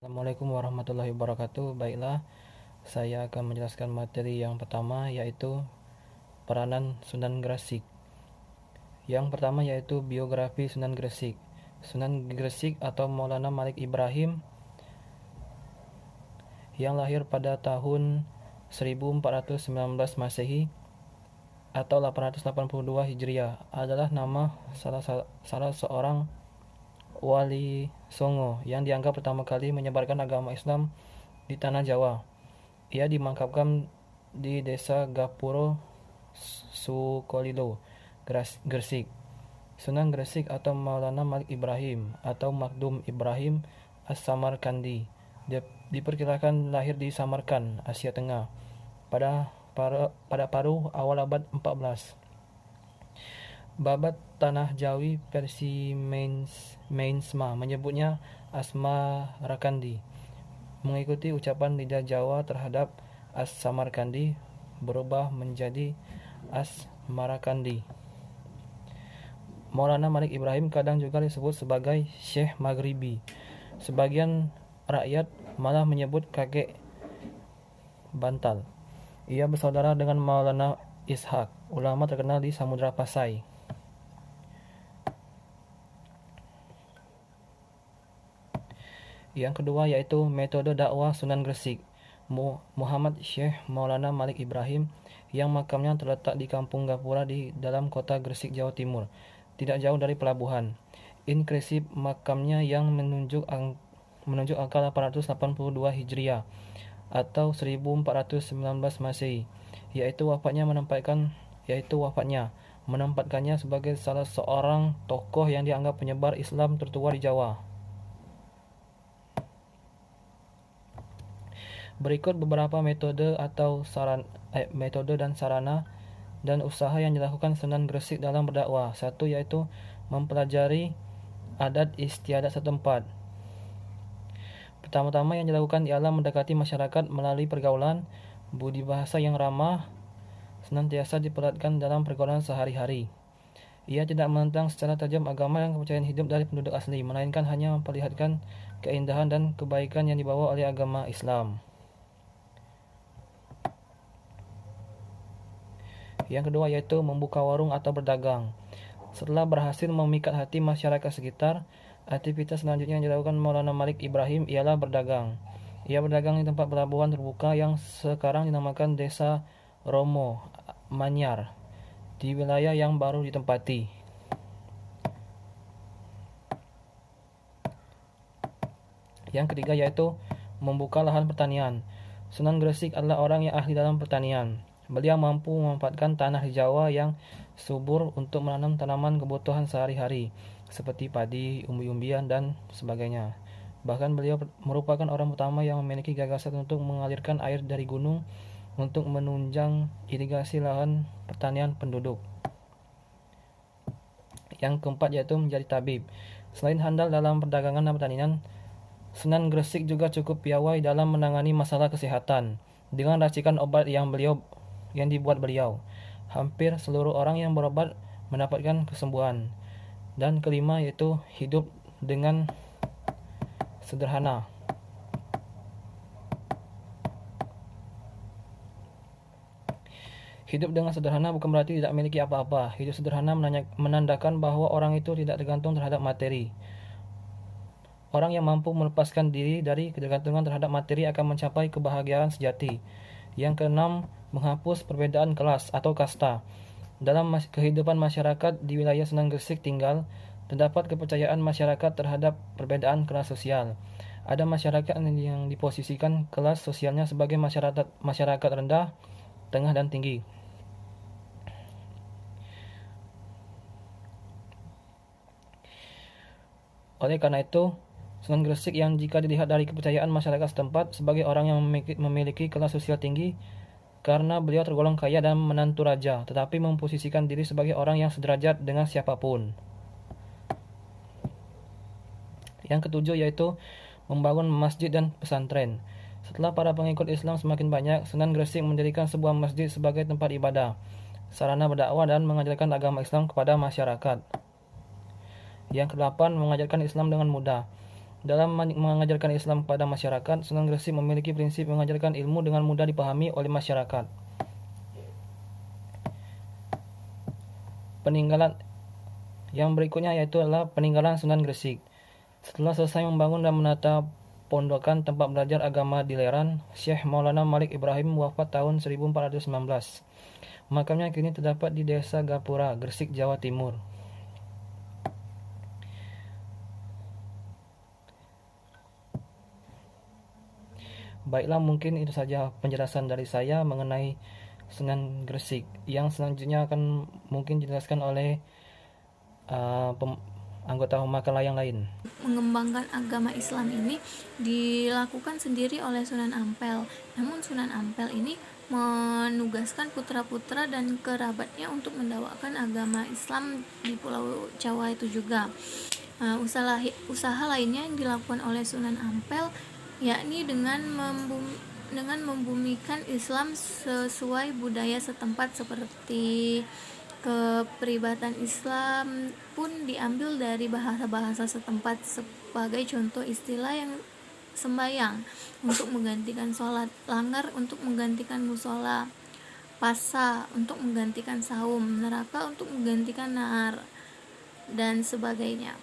Assalamualaikum warahmatullahi wabarakatuh. Baiklah, saya akan menjelaskan materi yang pertama, yaitu peranan Sunan Gresik. Yang pertama yaitu biografi Sunan Gresik. Sunan Gresik atau Maulana Malik Ibrahim yang lahir pada tahun 1419 Masehi atau 882 Hijriah adalah nama salah seorang wali Songo yang dianggap pertama kali menyebarkan agama Islam di tanah Jawa. Ia dimakamkan di desa Gapuro, Sukolilo, Gresik. Sunan Gresik atau Maulana Malik Ibrahim atau Makdum Ibrahim As-Samarkandi diperkirakan lahir di Samarkand, Asia Tengah pada paruh awal abad 14. Babat Tanah Jawi versi Mainsma menyebutnya Asmarakandi. Mengikuti ucapan lidah Jawa terhadap As-Samarkandi berubah menjadi Asmarakandi. Maulana Malik Ibrahim kadang juga disebut sebagai Syekh Maghribi. Sebagian rakyat malah menyebut kakek bantal. Ia bersaudara dengan Maulana Ishaq, ulama terkenal di Samudra Pasai. Yang kedua yaitu metode dakwah Sunan Gresik. Muhammad Syekh Maulana Malik Ibrahim yang makamnya terletak di Kampung Gapura di dalam kota Gresik, Jawa Timur, tidak jauh dari pelabuhan. Inskripsi makamnya yang menunjuk angka 882 Hijriah atau 1419 Masehi, yaitu wafatnya menempatkannya sebagai salah seorang tokoh yang dianggap penyebar Islam tertua di Jawa. Berikut beberapa metode dan sarana dan usaha yang dilakukan Sunan Gresik dalam berdakwah. Satu yaitu mempelajari adat istiadat setempat. Pertama-tama yang dilakukan ialah mendekati masyarakat melalui pergaulan. Budi bahasa yang ramah senantiasa diperlihatkan dalam pergaulan sehari-hari. Ia tidak menentang secara tajam agama dan kepercayaan hidup dari penduduk asli, melainkan hanya memperlihatkan keindahan dan kebaikan yang dibawa oleh agama Islam. Yang kedua yaitu membuka warung atau berdagang. Setelah berhasil memikat hati masyarakat sekitar, aktivitas selanjutnya yang dilakukan Maulana Malik Ibrahim ialah berdagang. Ia berdagang di tempat pelabuhan terbuka yang sekarang dinamakan Desa Romo Manyar di wilayah yang baru ditempati. Yang ketiga yaitu membuka lahan pertanian. Sunan Gresik adalah orang yang ahli dalam pertanian. Beliau mampu memanfaatkan tanah di Jawa yang subur untuk menanam tanaman kebutuhan sehari-hari seperti padi, umbi-umbian, dan sebagainya. Bahkan beliau merupakan orang pertama yang memiliki gagasan untuk mengalirkan air dari gunung untuk menunjang irigasi lahan pertanian penduduk. Yang keempat yaitu menjadi tabib. Selain handal dalam perdagangan dan pertanian, Sunan Gresik juga cukup piawai dalam menangani masalah kesehatan dengan racikan obat yang dibuat beliau. Hampir seluruh orang yang berobat mendapatkan kesembuhan. Dan kelima yaitu hidup dengan sederhana. Hidup dengan sederhana bukan berarti tidak memiliki apa-apa. Hidup sederhana menandakan bahwa orang itu tidak tergantung terhadap materi. Orang yang mampu melepaskan diri dari ketergantungan terhadap materi akan mencapai kebahagiaan sejati. Yang keenam, menghapus perbedaan kelas atau kasta. Dalam kehidupan masyarakat di wilayah Sunan Gresik tinggal, terdapat kepercayaan masyarakat terhadap perbedaan kelas sosial. Ada masyarakat yang diposisikan kelas sosialnya sebagai masyarakat rendah, tengah, dan tinggi. Oleh karena itu, Sunan Gresik yang jika dilihat dari kepercayaan masyarakat setempat sebagai orang yang memiliki kelas sosial tinggi karena beliau tergolong kaya dan menantu raja, tetapi memposisikan diri sebagai orang yang sederajat dengan siapapun. Yang ketujuh yaitu membangun masjid dan pesantren. Setelah para pengikut Islam semakin banyak, Sunan Gresik mendirikan sebuah masjid sebagai tempat ibadah, sarana berdakwah dan mengajarkan agama Islam kepada masyarakat. Yang kedelapan, mengajarkan Islam dengan mudah. Dalam mengajarkan Islam pada masyarakat, Sunan Gresik memiliki prinsip mengajarkan ilmu dengan mudah dipahami oleh masyarakat. Peninggalan yang berikutnya yaitu adalah peninggalan Sunan Gresik. Setelah selesai membangun dan menata pondokan tempat belajar agama di Leran, Syekh Maulana Malik Ibrahim wafat tahun 1419. Makamnya kini terdapat di Desa Gapura, Gresik, Jawa Timur. Baiklah, mungkin itu saja penjelasan dari saya mengenai Sunan Gresik. Yang selanjutnya akan mungkin dijelaskan oleh anggota Humakala yang lain. Mengembangkan agama Islam ini dilakukan sendiri oleh Sunan Ampel. Namun Sunan Ampel ini menugaskan putra-putra dan kerabatnya untuk mendakwakan agama Islam di Pulau Jawa itu juga. Usaha lainnya yang dilakukan oleh Sunan Ampel yakni dengan membumikan Islam sesuai budaya setempat, seperti kepribadian Islam pun diambil dari bahasa-bahasa setempat, sebagai contoh istilah yang sembahyang untuk menggantikan sholat, langgar untuk menggantikan musola, pasa untuk menggantikan saum, neraka untuk menggantikan nar, dan sebagainya.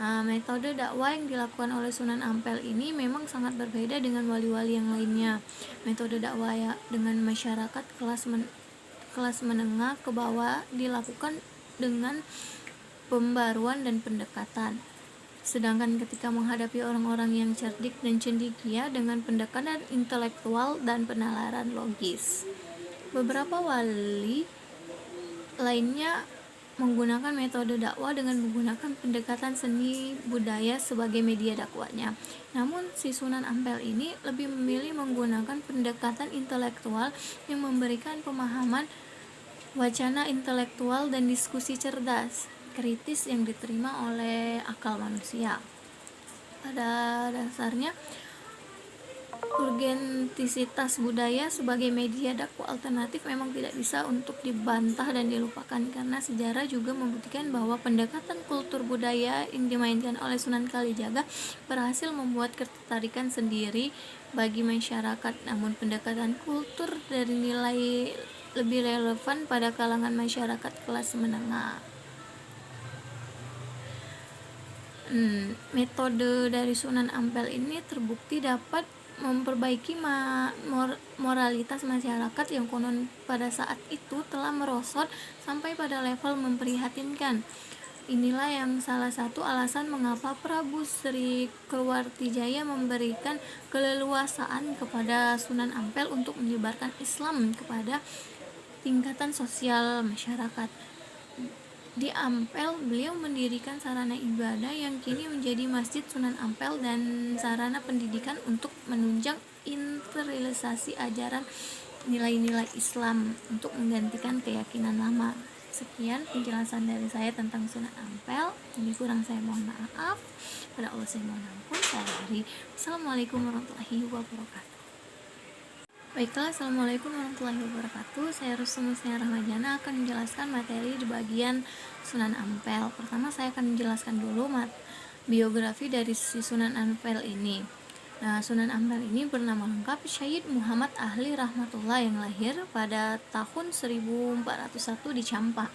Metode dakwah yang dilakukan oleh Sunan Ampel ini memang sangat berbeda dengan wali-wali yang lainnya. Metode dakwah dengan masyarakat kelas menengah ke bawah dilakukan dengan pembaruan dan pendekatan. Sedangkan ketika menghadapi orang-orang yang cerdik dan cendekia dengan pendekatan intelektual dan penalaran logis. Beberapa wali lainnya menggunakan metode dakwah dengan menggunakan pendekatan seni budaya sebagai media dakwahnya. Namun si Sunan Ampel ini lebih memilih menggunakan pendekatan intelektual yang memberikan pemahaman wacana intelektual dan diskusi cerdas, kritis yang diterima oleh akal manusia. Pada dasarnya, urgentisitas budaya sebagai media dakwah alternatif memang tidak bisa untuk dibantah dan dilupakan, karena sejarah juga membuktikan bahwa pendekatan kultur budaya yang dimainkan oleh Sunan Kalijaga berhasil membuat ketertarikan sendiri bagi masyarakat. Namun pendekatan kultur dari nilai lebih relevan pada kalangan masyarakat kelas menengah. Metode dari Sunan Ampel ini terbukti dapat memperbaiki moralitas masyarakat yang konon pada saat itu telah merosot sampai pada level memprihatinkan. Inilah yang salah satu alasan mengapa Prabu Sri Keruartijaya memberikan keleluasaan kepada Sunan Ampel untuk menyebarkan Islam kepada tingkatan sosial masyarakat. Di Ampel, beliau mendirikan sarana ibadah yang kini menjadi Masjid Sunan Ampel dan sarana pendidikan untuk menunjang internalisasi ajaran nilai-nilai Islam untuk menggantikan keyakinan lama. Sekian penjelasan dari saya tentang Sunan Ampel. Ini kurang saya mohon maaf. Pada Allah saya mohon ampun. Saya akhiri. Assalamualaikum warahmatullahi wabarakatuh. Baiklah, Assalamualaikum warahmatullahi wabarakatuh. Saya Rusmusnya Rahmajana akan menjelaskan materi di bagian Sunan Ampel. Pertama saya akan menjelaskan dulu biografi dari si Sunan Ampel ini. Sunan Ampel ini bernama lengkap Syed Muhammad Ahli Rahmatullah, yang lahir pada tahun 1401 di Campa.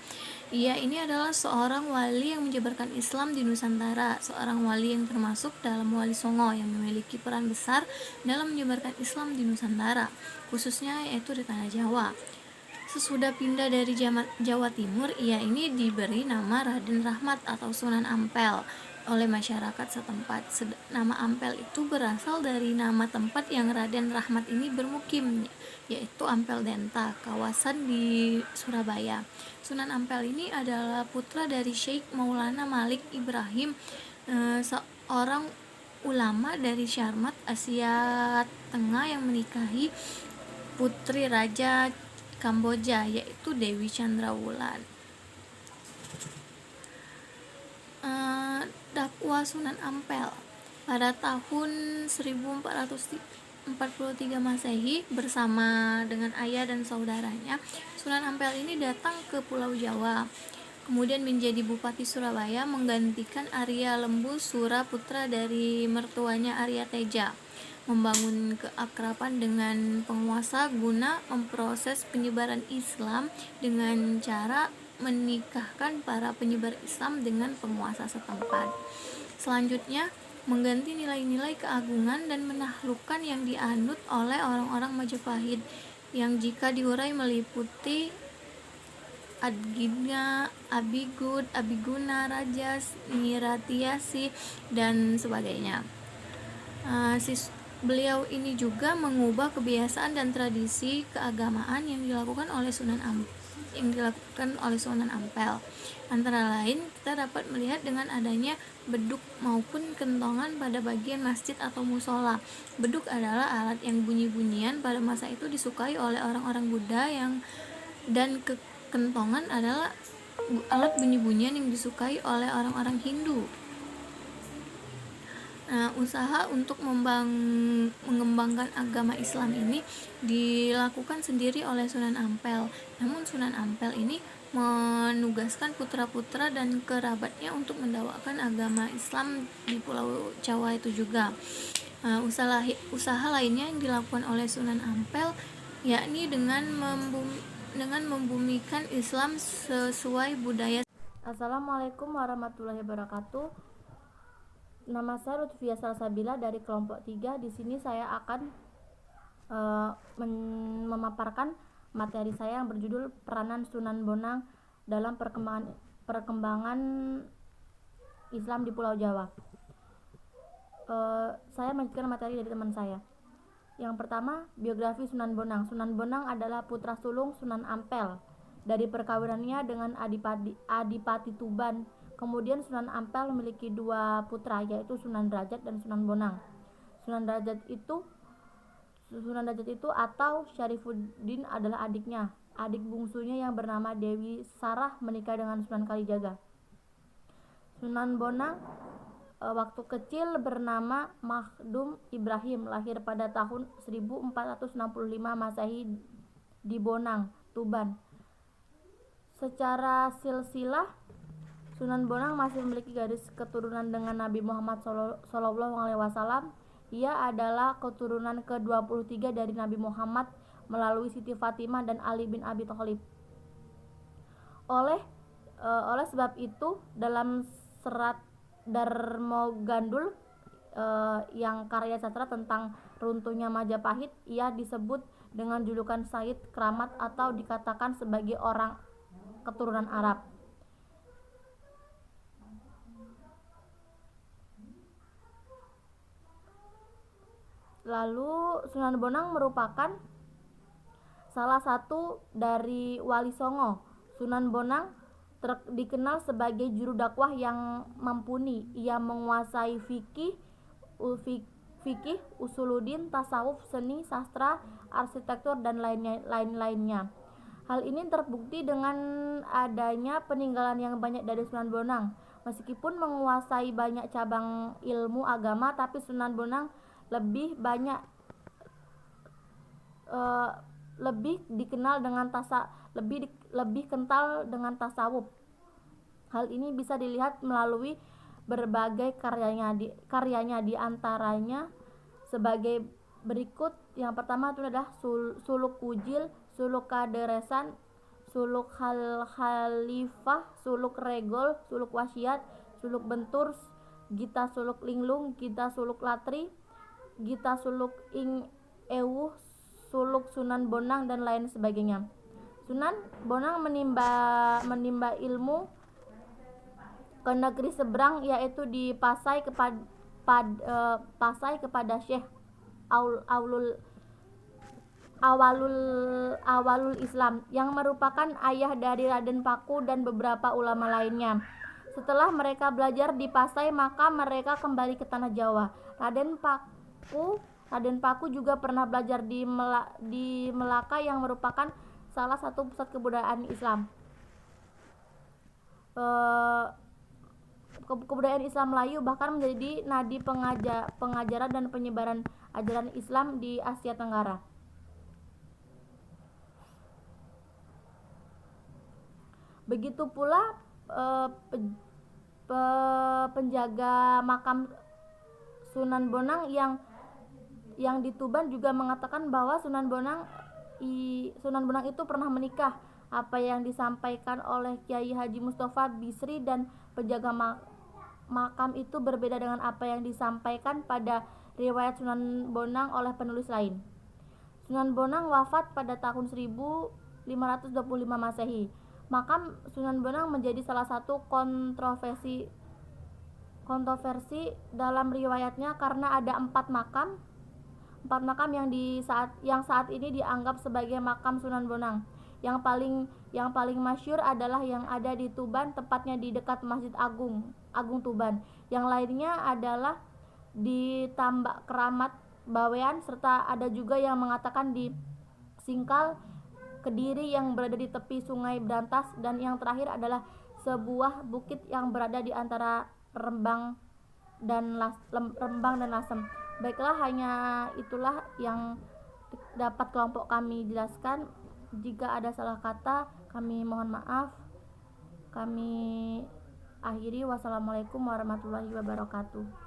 Ia ini adalah seorang wali yang menyebarkan Islam di Nusantara, seorang wali yang termasuk dalam Wali Songo yang memiliki peran besar dalam menyebarkan Islam di Nusantara, khususnya yaitu di Tanah Jawa. Sesudah pindah dari Jawa Timur, ia ini diberi nama Raden Rahmat atau Sunan Ampel oleh masyarakat setempat. Nama Ampel itu berasal dari nama tempat yang Raden Rahmat ini bermukim, yaitu Ampel Denta, kawasan di Surabaya. Sunan Ampel ini adalah putra dari Syekh Maulana Malik Ibrahim, seorang ulama dari Syarmat, Asia Tengah, yang menikahi putri Raja Kamboja, yaitu Dewi Chandrawulan. Dakwah Sunan Ampel pada tahun 1443 Masehi bersama dengan ayah dan saudaranya. Sunan Ampel ini datang ke Pulau Jawa. kemudian menjadi Bupati Surabaya menggantikan Arya Lembu Suraputra dari mertuanya Arya Teja, membangun keakraban dengan penguasa guna memproses penyebaran Islam dengan cara menikahkan para penyebar Islam dengan penguasa setempat. Selanjutnya, mengganti nilai-nilai keagungan dan menaklukkan yang dianut oleh orang-orang Majapahit yang jika diurai meliputi Adgina, Abigud, Abiguna, Rajas, Niratiasi, dan sebagainya. Beliau ini juga mengubah kebiasaan dan tradisi keagamaan yang dilakukan oleh Sunan Ampel. Antara lain, kita dapat melihat dengan adanya beduk maupun kentongan pada bagian masjid atau musola. Beduk adalah alat yang bunyi-bunyian pada masa itu disukai oleh orang-orang Buddha dan kentongan adalah alat bunyi-bunyian yang disukai oleh orang-orang Hindu. Usaha untuk mengembangkan agama Islam ini dilakukan sendiri oleh Sunan Ampel. Namun Sunan Ampel ini menugaskan putra-putra dan kerabatnya untuk mendakwakan agama Islam di Pulau Jawa itu juga. Usaha lainnya yang dilakukan oleh Sunan Ampel yakni dengan membumikan Islam sesuai budaya. Assalamualaikum warahmatullahi wabarakatuh. Nama saya Lutfia Salsabila dari kelompok 3. Di sini saya akan memaparkan materi saya yang berjudul Peranan Sunan Bonang dalam perkembangan Islam di Pulau Jawa. Saya melanjutkan materi dari teman saya. Yang pertama, biografi Sunan Bonang. Sunan Bonang adalah putra sulung Sunan Ampel dari perkawinannya dengan Adipati Tuban. Kemudian Sunan Ampel memiliki 2 putra, yaitu Sunan Derajat dan Sunan Bonang. Sunan Derajat itu atau Syarifuddin adalah adiknya. Adik bungsunya yang bernama Dewi Sarah menikah dengan Sunan Kalijaga. Sunan Bonang waktu kecil bernama Makhdum Ibrahim, lahir pada tahun 1465 Masehi di Bonang, Tuban. Secara silsilah, Sunan Bonang masih memiliki garis keturunan dengan Nabi Muhammad SAW. Ia adalah keturunan ke-23 dari Nabi Muhammad melalui Siti Fatimah dan Ali bin Abi Thalib. Oleh sebab itu, dalam serat Darmogandul yang karya sastra tentang runtuhnya Majapahit, ia disebut dengan julukan Sayyid Keramat atau dikatakan sebagai orang keturunan Arab. Lalu Sunan Bonang merupakan salah satu dari Wali Songo. Sunan Bonang dikenal sebagai juru dakwah yang mumpuni. Ia menguasai fikih, usuluddin, tasawuf, seni, sastra, arsitektur, dan lain-lainnya. Hal ini terbukti dengan adanya peninggalan yang banyak dari Sunan Bonang. Meskipun menguasai banyak cabang ilmu agama, tapi Sunan Bonang lebih dikenal dengan lebih kental dengan tasawuf. Hal ini bisa dilihat melalui berbagai karyanya, di antaranya sebagai berikut. Yang pertama itu adalah Suluk Wujil, Suluk Kaderesan, Suluk Khalifah, Suluk Regol, Suluk Wasiat, Suluk Bentur, Gita Suluk Linglung, Gita Suluk Latri, Gita Suluk Ing Ewuh, Suluk Sunan Bonang, dan lain sebagainya. Sunan Bonang menimba ilmu ke negeri seberang, yaitu di Pasai kepada Syekh Awalul Islam yang merupakan ayah dari Raden Paku dan beberapa ulama lainnya. Setelah mereka belajar di Pasai, maka mereka kembali ke tanah Jawa. Raden Paku juga pernah belajar di Melaka yang merupakan salah satu pusat kebudayaan Islam. Kebudayaan Islam Melayu bahkan menjadi nadi pengajaran dan penyebaran ajaran Islam di Asia Tenggara. Begitu pula penjaga makam Sunan Bonang yang di Tuban juga mengatakan bahwa Sunan Bonang itu pernah menikah. Apa yang disampaikan oleh Kiai Haji Mustafa Bisri dan penjaga makam itu berbeda dengan apa yang disampaikan pada riwayat Sunan Bonang oleh penulis lain. Sunan Bonang wafat pada tahun 1525 Masehi. Makam Sunan Bonang menjadi salah satu kontroversi dalam riwayatnya karena ada empat makam yang saat ini dianggap sebagai makam Sunan Bonang. Yang paling masyhur adalah yang ada di Tuban, tepatnya di dekat Masjid Agung Tuban. Yang lainnya adalah di Tambak Keramat Bawean, serta ada juga yang mengatakan di Singkal Kediri yang berada di tepi Sungai Brantas, dan yang terakhir adalah sebuah bukit yang berada di antara Rembang dan Lasem. Baiklah, hanya itulah yang dapat kelompok kami jelaskan. Jika ada salah kata, kami mohon maaf. Kami akhiri. Wassalamualaikum warahmatullahi wabarakatuh.